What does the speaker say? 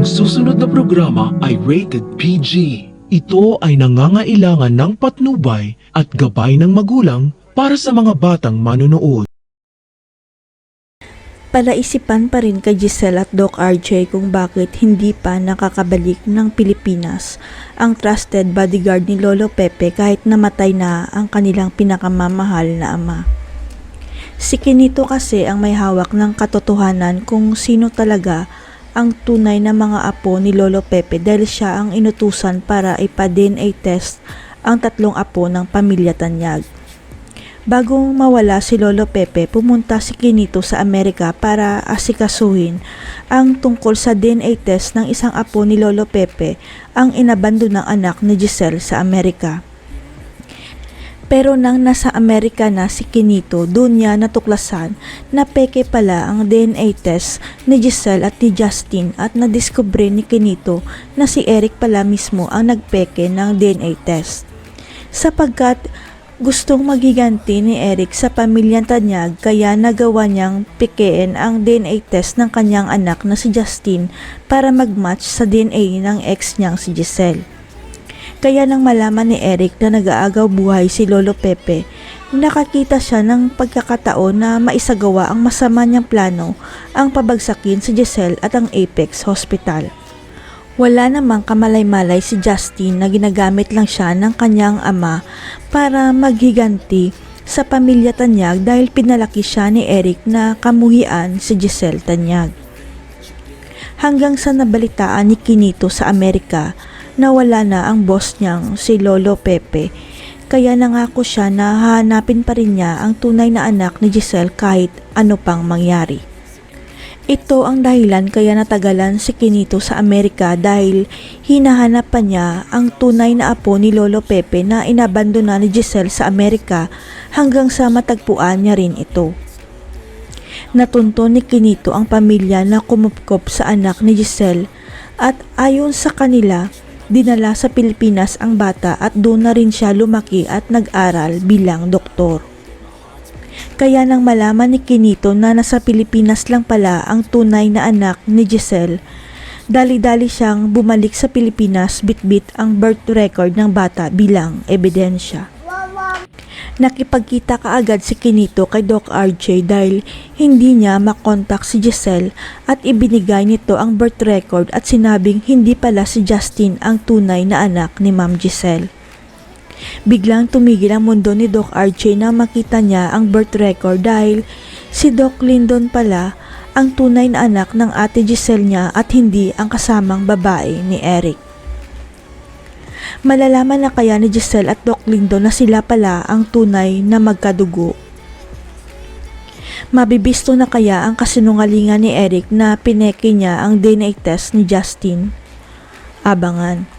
susunod na programa ay rated PG. Ito ay nangangailangan ng patnubay at gabay ng magulang para sa mga batang manonood. Palaisipan pa rin kay Giselle at Doc RJ kung bakit hindi pa nakakabalik ng Pilipinas ang trusted bodyguard ni Lolo Pepe kahit namatay na ang kanilang pinakamamahal na ama. Si Quinito kasi ang may hawak ng katotohanan kung sino talaga ang tunay na mga apo ni Lolo Pepe dahil siya ang inutusan para ipa-DNA test ang 3 apo ng pamilya Tanyag. Bago mawala si Lolo Pepe, pumunta si Quinito sa Amerika para asikasuhin ang tungkol sa DNA test ng isang apo ni Lolo Pepe, ang inabandonang anak ni Giselle sa Amerika. Pero nang nasa Amerika na si Quinito, doon niya natuklasan na peke pala ang DNA test ni Giselle at ni Justin at nadiskubre ni Quinito na si Eric pala mismo ang nagpeke ng DNA test. Sapagkat gustong magiganti ni Eric sa pamilyang Tanyag kaya nagawa niyang pekeen ang DNA test ng kanyang anak na si Justin para mag-match sa DNA ng ex niyang si Giselle. Kaya nang malaman ni Eric na nag-aagaw buhay si Lolo Pepe, nakakita siya ng pagkakataon na maisagawa ang masama niyang plano ang pabagsakin si Giselle at ang Apex Hospital. Wala namang kamalay-malay si Justin na ginagamit lang siya ng kanyang ama para maghiganti sa pamilya Tanyag dahil pinalaki siya ni Eric na kamuhian si Giselle Tanyag. Hanggang sa nabalitaan ni Quinito sa Amerika na wala na ang boss niyang si Lolo Pepe, kaya nangako siya na hahanapin pa rin niya ang tunay na anak ni Giselle kahit ano pang mangyari. Ito ang dahilan kaya natagalan si Quinito sa Amerika dahil hinahanap pa niya ang tunay na apo ni Lolo Pepe na inabandona ni Giselle sa Amerika hanggang sa matagpuan niya rin ito. Natunto ni Quinito ang pamilya na kumupkop sa anak ni Giselle at ayon sa kanila, dinala sa Pilipinas ang bata at doon na rin siya lumaki at nag-aral bilang doktor. Kaya nang malaman ni Quinito na nasa Pilipinas lang pala ang tunay na anak ni Giselle, dali-dali siyang bumalik sa Pilipinas bitbit ang birth record ng bata bilang ebidensya. Nakipagkita kaagad si Quinito kay Doc RJ dahil hindi niya makontak si Giselle at ibinigay nito ang birth record at sinabing hindi pala si Justin ang tunay na anak ni Ma'am Giselle. Biglang tumigil ang mundo ni Doc RJ na makita niya ang birth record dahil si Doc Lyndon pala ang tunay na anak ng ate Giselle niya at hindi ang kasamang babae ni Eric. Malalaman na kaya ni Giselle at Doc Lyndon na sila pala ang tunay na magkadugo? Mabibisto na kaya ang kasinungalingan ni Eric na pineke niya ang DNA test ni Justin? Abangan.